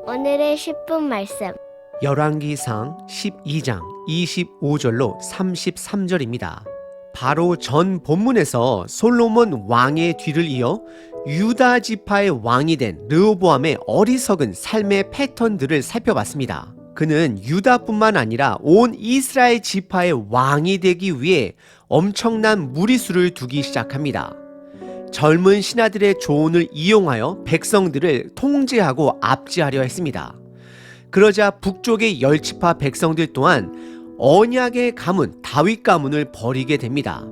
오늘의 10분 말씀. 열왕기상 12장 25절로 33절입니다. 바로 전 본문에서 솔로몬 왕의 뒤를 이어 유다 지파의 왕이 된 르호보암의 어리석은 삶의 패턴들을 살펴봤습니다. 그는 유다뿐만 아니라 온 이스라엘 지파의 왕이 되기 위해 엄청난 무리수를 두기 시작합니다. 젊은 신하들의 조언을 이용하여 백성들을 통제하고 압제하려 했습니다. 그러자 북쪽의 10지파 백성들 또한 언약의 가문 다윗 가문을 버리게 됩니다.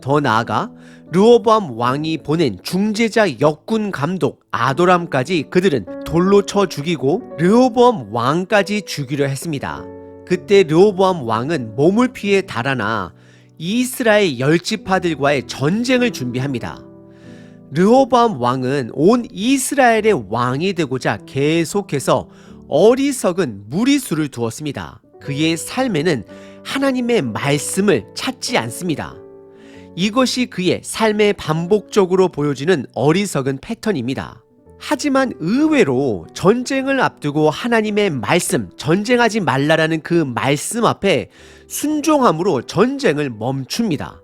더 나아가 르호보암 왕이 보낸 중재자 역군 감독 아도람까지 그들은 돌로 쳐 죽이고 르호보암 왕까지 죽이려 했습니다. 그때 르호보암 왕은 몸을 피해 달아나 이스라엘 10지파들과의 전쟁을 준비합니다. 르호보암 왕은 온 이스라엘의 왕이 되고자 계속해서 어리석은 무리수를 두었습니다. 그의 삶에는 하나님의 말씀을 찾지 않습니다. 이것이 그의 삶에 반복적으로 보여지는 어리석은 패턴입니다. 하지만 의외로 전쟁을 앞두고 하나님의 말씀, 전쟁하지 말라라는 그 말씀 앞에 순종함으로 전쟁을 멈춥니다.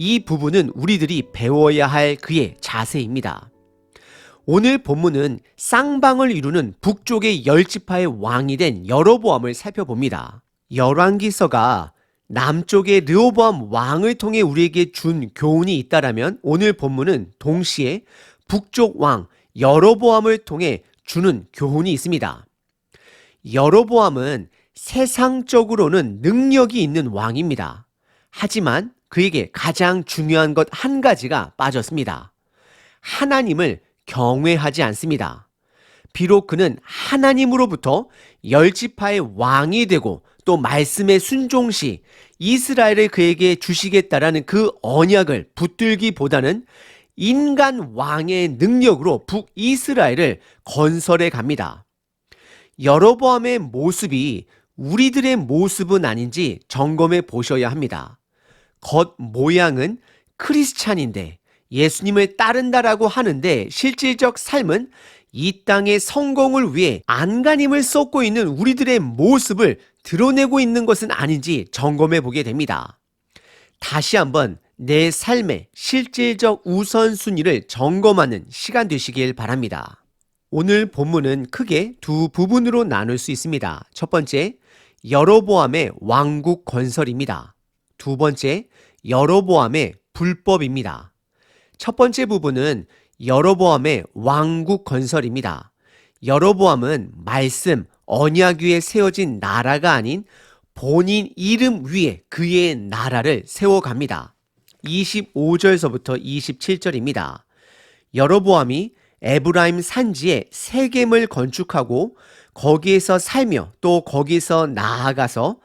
이 부분은 우리들이 배워야 할 그의 자세입니다. 오늘 본문은 쌍방을 이루는 북쪽의 10지파의 왕이 된 여로보암을 살펴봅니다. 열왕기서가 남쪽의 르호보암 왕을 통해 우리에게 준 교훈이 있다라면 오늘 본문은 동시에 북쪽 왕 여로보암을 통해 주는 교훈이 있습니다. 여로보암은 세상적으로는 능력이 있는 왕입니다. 하지만 그에게 가장 중요한 것 한 가지가 빠졌습니다. 하나님을 경외하지 않습니다. 비록 그는 하나님으로부터 10지파의 왕이 되고 또 말씀에 순종시 이스라엘을 그에게 주시겠다라는 그 언약을 붙들기보다는 인간 왕의 능력으로 북이스라엘을 건설해 갑니다. 여로보암의 모습이 우리들의 모습은 아닌지 점검해 보셔야 합니다. 겉 모양은 크리스찬인데 예수님을 따른다라고 하는데 실질적 삶은 이 땅의 성공을 위해 안간힘을 쏟고 있는 우리들의 모습을 드러내고 있는 것은 아닌지 점검해 보게 됩니다. 다시 한번 내 삶의 실질적 우선순위를 점검하는 시간 되시길 바랍니다. 오늘 본문은 크게 두 부분으로 나눌 수 있습니다. 첫 번째, 여로보암의 왕국 건설입니다. 두 번째, 여로보암의 불법입니다. 첫 번째 부분은 여로보암의 왕국 건설입니다. 여로보암은 말씀, 언약 위에 세워진 나라가 아닌 본인 이름 위에 그의 나라를 세워갑니다. 25절서부터 27절입니다. 여로보암이 에브라임 산지에 세겜을 건축하고 거기에서 살며 또 거기서 나아가서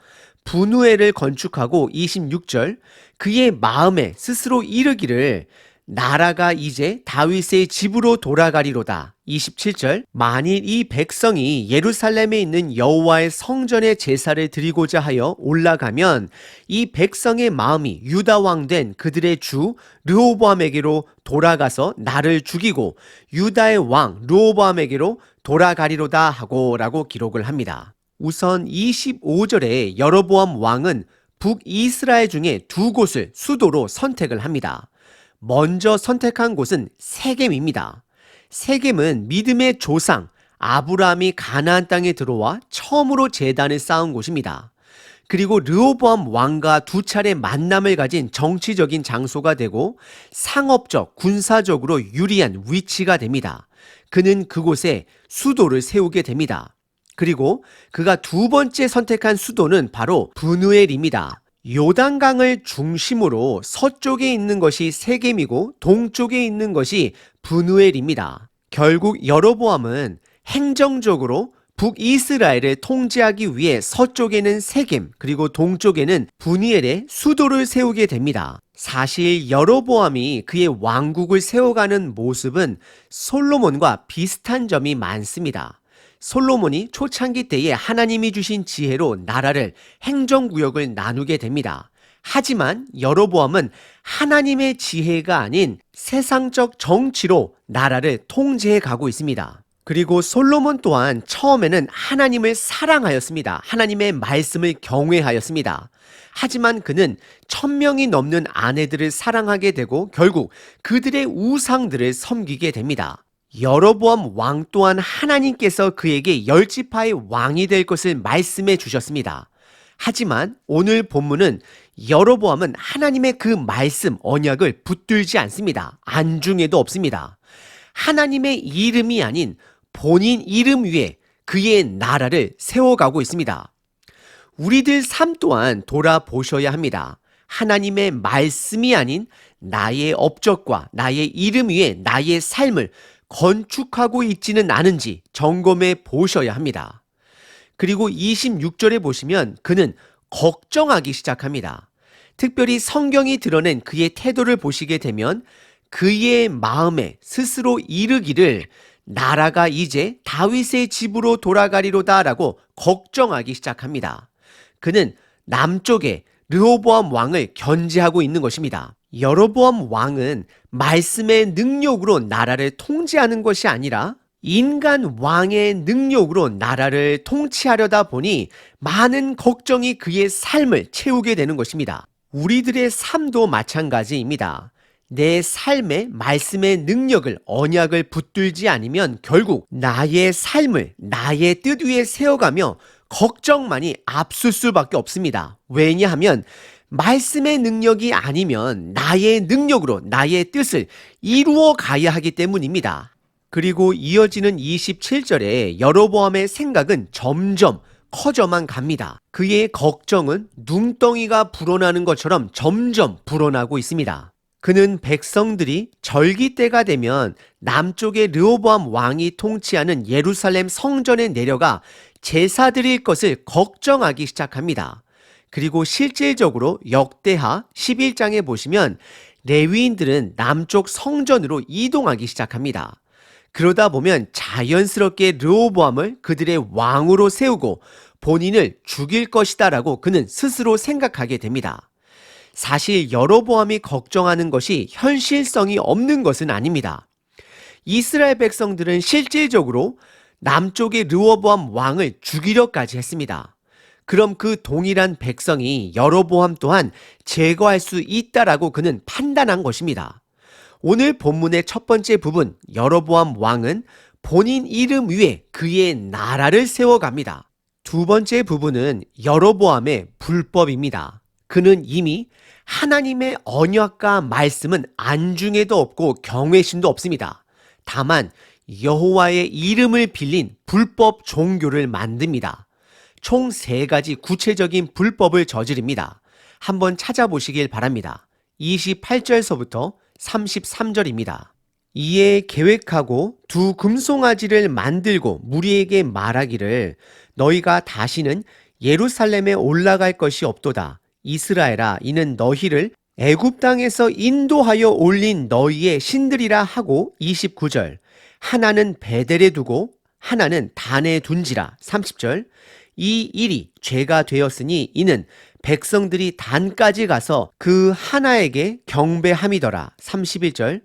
분우엘을 건축하고 26절 그의 마음에 스스로 이르기를 나라가 이제 다윗의 집으로 돌아가리로다. 27절 만일 이 백성이 예루살렘에 있는 여호와의 성전에 제사를 드리고자 하여 올라가면 이 백성의 마음이 유다 왕 된 그들의 주 르호보암에게로 돌아가서 나를 죽이고 유다의 왕 르호보암에게로 돌아가리로다 하고 라고 기록을 합니다. 우선 25절에 여로보암 왕은 북이스라엘 중에 두 곳을 수도로 선택을 합니다. 먼저 선택한 곳은 세겜입니다. 세겜은 믿음의 조상 아브라함이 가나안 땅에 들어와 처음으로 제단을 쌓은 곳입니다. 그리고 르호보암 왕과 두 차례 만남을 가진 정치적인 장소가 되고 상업적, 군사적으로 유리한 위치가 됩니다. 그는 그곳에 수도를 세우게 됩니다. 그리고 그가 두 번째 선택한 수도는 바로 분우엘입니다. 요단강을 중심으로 서쪽에 있는 것이 세겜이고 동쪽에 있는 것이 분우엘입니다. 결국 여로보암은 행정적으로 북이스라엘을 통제하기 위해 서쪽에는 세겜 그리고 동쪽에는 분우엘의 수도를 세우게 됩니다. 사실 여로보암이 그의 왕국을 세워가는 모습은 솔로몬과 비슷한 점이 많습니다. 솔로몬이 초창기 때에 하나님이 주신 지혜로 나라를 행정구역을 나누게 됩니다. 하지만 여로보암은 하나님의 지혜가 아닌 세상적 정치로 나라를 통제해 가고 있습니다. 그리고 솔로몬 또한 처음에는 하나님을 사랑하였습니다. 하나님의 말씀을 경외하였습니다. 하지만 그는 1000명이 넘는 아내들을 사랑하게 되고 결국 그들의 우상들을 섬기게 됩니다. 여로보암 왕 또한 하나님께서 그에게 10지파의 왕이 될 것을 말씀해 주셨습니다. 하지만 오늘 본문은 여로보암은 하나님의 그 말씀, 언약을 붙들지 않습니다. 안중에도 없습니다. 하나님의 이름이 아닌 본인 이름 위에 그의 나라를 세워가고 있습니다. 우리들 삶 또한 돌아보셔야 합니다. 하나님의 말씀이 아닌 나의 업적과 나의 이름 위에 나의 삶을 건축하고 있지는 않은지 점검해 보셔야 합니다. 그리고 26절에 보시면 그는 걱정하기 시작합니다. 특별히 성경이 드러낸 그의 태도를 보시게 되면 그의 마음에 스스로 이르기를 나라가 이제 다윗의 집으로 돌아가리로다 라고 걱정하기 시작합니다. 그는 남쪽에 르호보암 왕을 견제하고 있는 것입니다. 여로보암 왕은 말씀의 능력으로 나라를 통제하는 것이 아니라 인간 왕의 능력으로 나라를 통치하려다 보니 많은 걱정이 그의 삶을 채우게 되는 것입니다. 우리들의 삶도 마찬가지입니다. 내 삶에 말씀의 능력을, 언약을 붙들지 않으면 결국 나의 삶을 나의 뜻 위에 세워가며 걱정만이 앞설 수밖에 없습니다. 왜냐하면 말씀의 능력이 아니면 나의 능력으로 나의 뜻을 이루어 가야 하기 때문입니다. 그리고 이어지는 27절에 여로보암의 생각은 점점 커져만 갑니다. 그의 걱정은 눈덩이가 불어나는 것처럼 점점 불어나고 있습니다. 그는 백성들이 절기 때가 되면 남쪽의 르호보암 왕이 통치하는 예루살렘 성전에 내려가 제사 드릴 것을 걱정하기 시작합니다. 그리고 실질적으로 역대하 11장에 보시면 레위인들은 남쪽 성전으로 이동하기 시작합니다. 그러다 보면 자연스럽게 르호보암을 그들의 왕으로 세우고 본인을 죽일 것이다라고 그는 스스로 생각하게 됩니다. 사실 여로보암이 걱정하는 것이 현실성이 없는 것은 아닙니다. 이스라엘 백성들은 실질적으로 남쪽의 르호보암 왕을 죽이려까지 했습니다. 그럼 그 동일한 백성이 여로보암 또한 제거할 수 있다라고 그는 판단한 것입니다. 오늘 본문의 첫 번째 부분, 여로보암 왕은 본인 이름 위에 그의 나라를 세워갑니다. 두 번째 부분은 여로보암의 불법입니다. 그는 이미 하나님의 언약과 말씀은 안중에도 없고 경외심도 없습니다. 다만 여호와의 이름을 빌린 불법 종교를 만듭니다. 총 3가지 구체적인 불법을 저지릅니다. 한번 찾아보시길 바랍니다. 28절서부터 33절입니다. 이에 계획하고 2 금송아지를 만들고 무리에게 말하기를 너희가 다시는 예루살렘에 올라갈 것이 없도다. 이스라엘아, 이는 너희를 애굽 땅에서 인도하여 올린 너희의 신들이라 하고 29절 하나는 베델에 두고 하나는 단에 둔지라 30절 이 일이 죄가 되었으니 이는 백성들이 단까지 가서 그 하나에게 경배함이더라 31절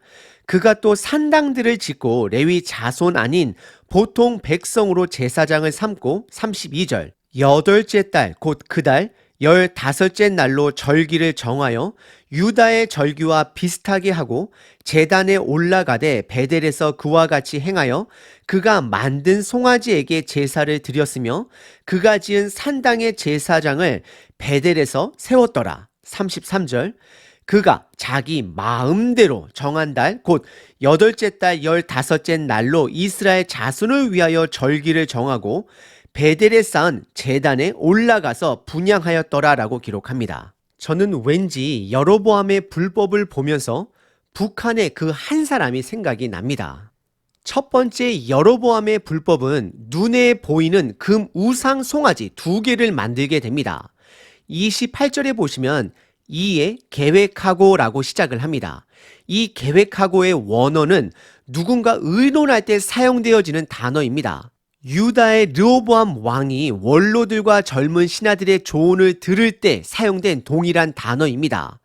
그가 또 산당들을 짓고 레위 자손 아닌 보통 백성으로 제사장을 삼고 32절 8째 달 곧 그 달 15째 날로 절기를 정하여 유다의 절기와 비슷하게 하고 제단에 올라가되 베델에서 그와 같이 행하여 그가 만든 송아지에게 제사를 드렸으며 그가 지은 산당의 제사장을 베델에서 세웠더라. 33절 그가 자기 마음대로 정한 달 곧 8째 달 15째 날로 이스라엘 자손을 위하여 절기를 정하고 베델에 쌓은 제단에 올라가서 분향하였더라라고 기록합니다. 저는 왠지 여로보암의 불법을 보면서 북한의 그 한 사람이 생각이 납니다. 첫 번째 여로보암의 불법은 눈에 보이는 금 우상 송아지 2개를 만들게 됩니다. 28절에 보시면 이에 계획하고 라고 시작을 합니다. 이 계획하고의 원어는 누군가 의논할 때 사용되어지는 단어입니다. 유다의 르호보암 왕이 원로들과 젊은 신하들의 조언을 들을 때 사용된 동일한 단어입니다.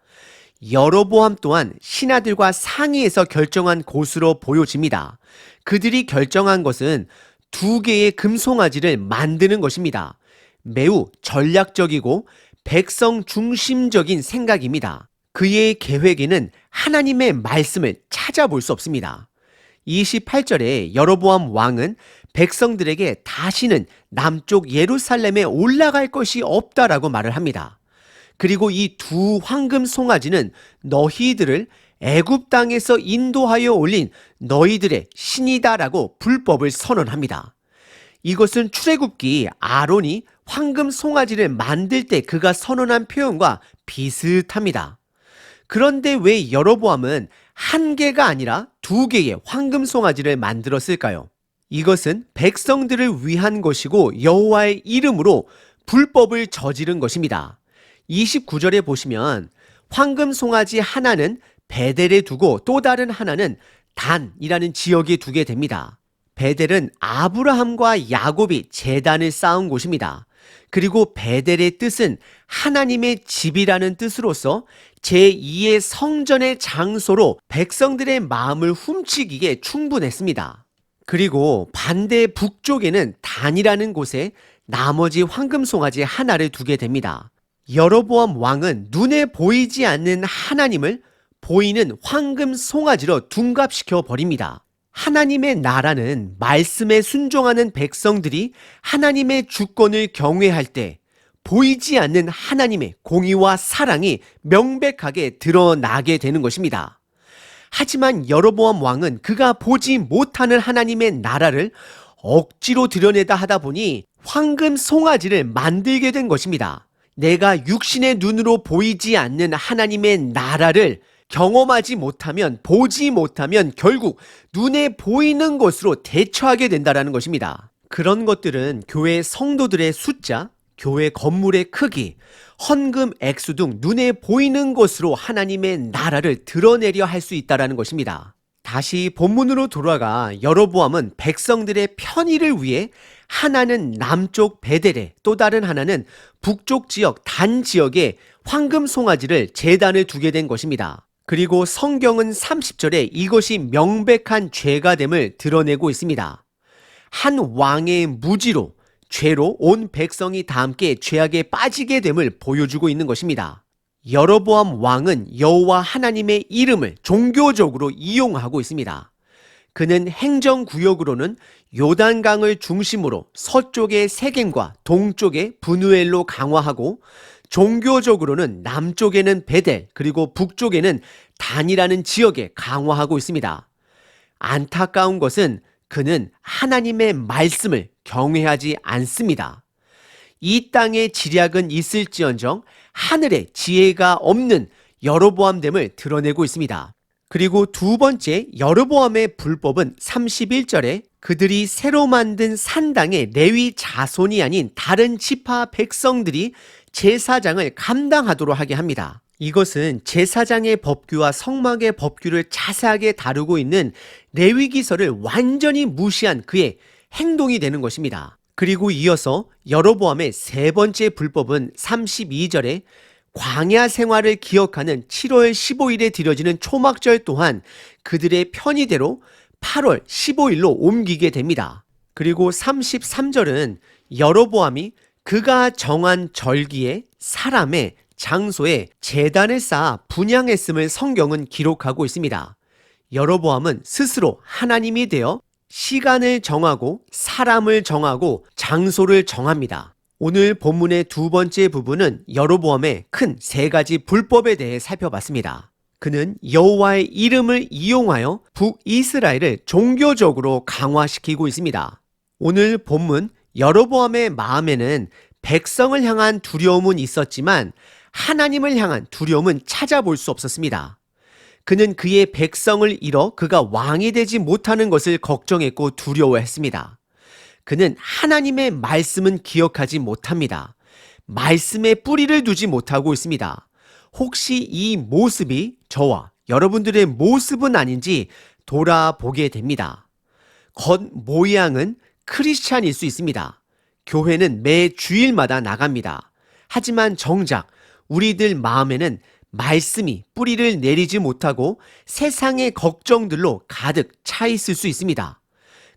여로보암 또한 신하들과 상의해서 결정한 곳으로 보여집니다. 그들이 결정한 것은 2개의 금송아지를 만드는 것입니다. 매우 전략적이고 백성 중심적인 생각입니다. 그의 계획에는 하나님의 말씀을 찾아볼 수 없습니다. 28절에 여로보암 왕은 백성들에게 다시는 남쪽 예루살렘에 올라갈 것이 없다라고 말을 합니다. 그리고 이 2 황금 송아지는 너희들을 애굽 땅에서 인도하여 올린 너희들의 신이다라고 불법을 선언합니다. 이것은 출애굽기 아론이 황금 송아지를 만들 때 그가 선언한 표현과 비슷합니다. 그런데 왜 여로보암은 1개가 아니라 2개의 황금 송아지를 만들었을까요? 이것은 백성들을 위한 것이고 여호와의 이름으로 불법을 저지른 것입니다. 29절에 보시면 황금 송아지 하나는 베델에 두고 또 다른 하나는 단이라는 지역에 두게 됩니다. 베델은 아브라함과 야곱이 제단을 쌓은 곳입니다. 그리고 베델의 뜻은 하나님의 집이라는 뜻으로서 제2의 성전의 장소로 백성들의 마음을 훔치기에 충분했습니다. 그리고 반대 북쪽에는 단이라는 곳에 나머지 황금 송아지 하나를 두게 됩니다. 여로보암 왕은 눈에 보이지 않는 하나님을 보이는 황금 송아지로 둔갑시켜 버립니다. 하나님의 나라는 말씀에 순종하는 백성들이 하나님의 주권을 경외할 때 보이지 않는 하나님의 공의와 사랑이 명백하게 드러나게 되는 것입니다. 하지만 여로보암 왕은 그가 보지 못하는 하나님의 나라를 억지로 드러내다 하다 보니 황금 송아지를 만들게 된 것입니다. 내가 육신의 눈으로 보이지 않는 하나님의 나라를 경험하지 못하면, 보지 못하면 결국 눈에 보이는 것으로 대처하게 된다는 것입니다. 그런 것들은 교회 성도들의 숫자, 교회 건물의 크기, 헌금 액수 등 눈에 보이는 것으로 하나님의 나라를 드러내려 할 수 있다는 것입니다. 다시 본문으로 돌아가 여로보암은 백성들의 편의를 위해 하나는 남쪽 베델에 또 다른 하나는 북쪽 지역 단 지역에 황금 송아지를 제단을 두게 된 것입니다. 그리고 성경은 30절에 이것이 명백한 죄가 됨을 드러내고 있습니다. 한 왕의 무지로 죄로 온 백성이 다 함께 죄악에 빠지게 됨을 보여주고 있는 것입니다. 여로보암 왕은 여호와 하나님의 이름을 종교적으로 이용하고 있습니다. 그는 행정구역으로는 요단강을 중심으로 서쪽의 세겜과 동쪽의 브누엘로 강화하고 종교적으로는 남쪽에는 베델 그리고 북쪽에는 단이라는 지역에 강화하고 있습니다. 안타까운 것은 그는 하나님의 말씀을 경외하지 않습니다. 이 땅의 지략은 있을지언정 하늘에 지혜가 없는 여로보암됨을 드러내고 있습니다. 그리고 2번째 여로보암의 불법은 31절에 그들이 새로 만든 산당의 레위 자손이 아닌 다른 지파 백성들이 제사장을 감당하도록 하게 합니다. 이것은 제사장의 법규와 성막의 법규를 자세하게 다루고 있는 레위기서를 완전히 무시한 그의 행동이 되는 것입니다. 그리고 이어서 여로보암의 3번째 불법은 32절에 광야 생활을 기억하는 7월 15일에 드려지는 초막절 또한 그들의 편의대로 8월 15일로 옮기게 됩니다. 그리고 33절은 여로보암이 그가 정한 절기에 사람의 장소에 제단을 쌓아 분향했음을 성경은 기록하고 있습니다. 여로보암은 스스로 하나님이 되어 시간을 정하고 사람을 정하고 장소를 정합니다. 오늘 본문의 2번째 부분은 여로보암의 큰 3가지 불법에 대해 살펴봤습니다. 그는 여호와의 이름을 이용하여 북이스라엘을 종교적으로 강화시키고 있습니다. 오늘 본문 여로보암의 마음에는 백성을 향한 두려움은 있었지만 하나님을 향한 두려움은 찾아볼 수 없었습니다. 그는 그의 백성을 잃어 그가 왕이 되지 못하는 것을 걱정했고 두려워했습니다. 그는 하나님의 말씀은 기억하지 못합니다. 말씀에 뿌리를 두지 못하고 있습니다. 혹시 이 모습이 저와 여러분들의 모습은 아닌지 돌아보게 됩니다. 겉 모양은 크리스찬일 수 있습니다. 교회는 매 주일마다 나갑니다. 하지만 정작 우리들 마음에는 말씀이 뿌리를 내리지 못하고 세상의 걱정들로 가득 차 있을 수 있습니다.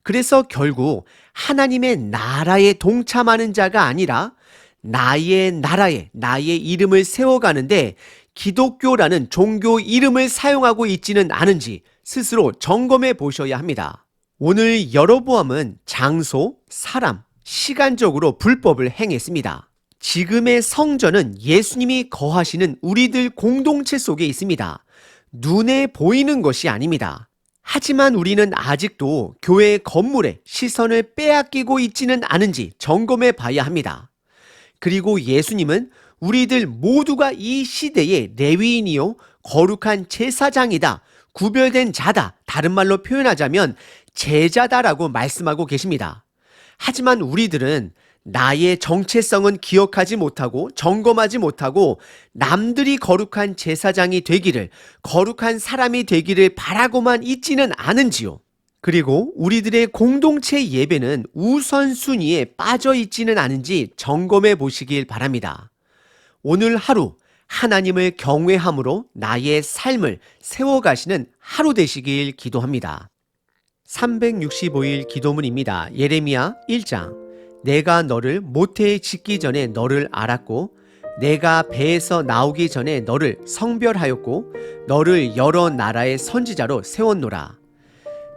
그래서 결국 하나님의 나라에 동참하는 자가 아니라 나의 나라에 나의 이름을 세워가는데 기독교라는 종교 이름을 사용하고 있지는 않은지 스스로 점검해 보셔야 합니다. 오늘 여로보암은 장소, 사람, 시간적으로 불법을 행했습니다. 지금의 성전은 예수님이 거하시는 우리들 공동체 속에 있습니다. 눈에 보이는 것이 아닙니다. 하지만 우리는 아직도 교회 건물에 시선을 빼앗기고 있지는 않은지 점검해 봐야 합니다. 그리고 예수님은 우리들 모두가 이 시대의 레위인이요 거룩한 제사장이다, 구별된 자다, 다른 말로 표현하자면 제자다라고 말씀하고 계십니다. 하지만 우리들은 나의 정체성은 기억하지 못하고 점검하지 못하고 남들이 거룩한 제사장이 되기를, 거룩한 사람이 되기를 바라고만 있지는 않은지요. 그리고 우리들의 공동체 예배는 우선순위에 빠져 있지는 않은지 점검해 보시길 바랍니다. 오늘 하루 하나님을 경외함으로 나의 삶을 세워가시는 하루 되시길 기도합니다. 365일 기도문입니다. 예레미야 1장. 내가 너를 모태에 짓기 전에 너를 알았고 내가 배에서 나오기 전에 너를 성별하였고 너를 여러 나라의 선지자로 세웠노라.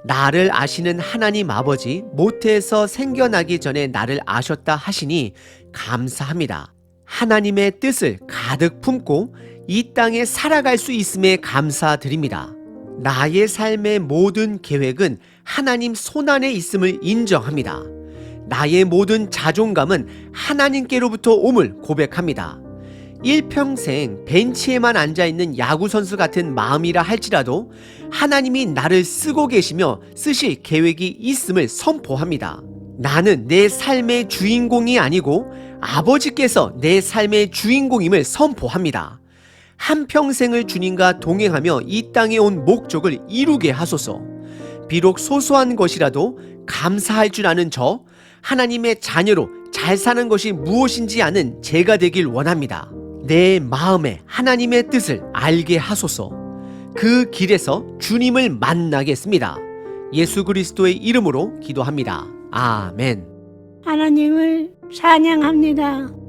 나를 아시는 하나님 아버지 모태에서 생겨나기 전에 나를 아셨다 하시니 감사합니다. 하나님의 뜻을 가득 품고 이 땅에 살아갈 수 있음에 감사드립니다. 나의 삶의 모든 계획은 하나님 손안에 있음을 인정합니다. 나의 모든 자존감은 하나님께로부터 옴을 고백합니다. 일평생 벤치에만 앉아있는 야구선수 같은 마음이라 할지라도 하나님이 나를 쓰고 계시며 쓰실 계획이 있음을 선포합니다. 나는 내 삶의 주인공이 아니고 아버지께서 내 삶의 주인공임을 선포합니다. 한평생을 주님과 동행하며 이 땅에 온 목적을 이루게 하소서. 비록 소소한 것이라도 감사할 줄 아는 저, 하나님의 자녀로 잘 사는 것이 무엇인지 아는 제가 되길 원합니다. 내 마음에 하나님의 뜻을 알게 하소서. 그 길에서 주님을 만나겠습니다. 예수 그리스도의 이름으로 기도합니다. 아멘. 하나님을 찬양합니다.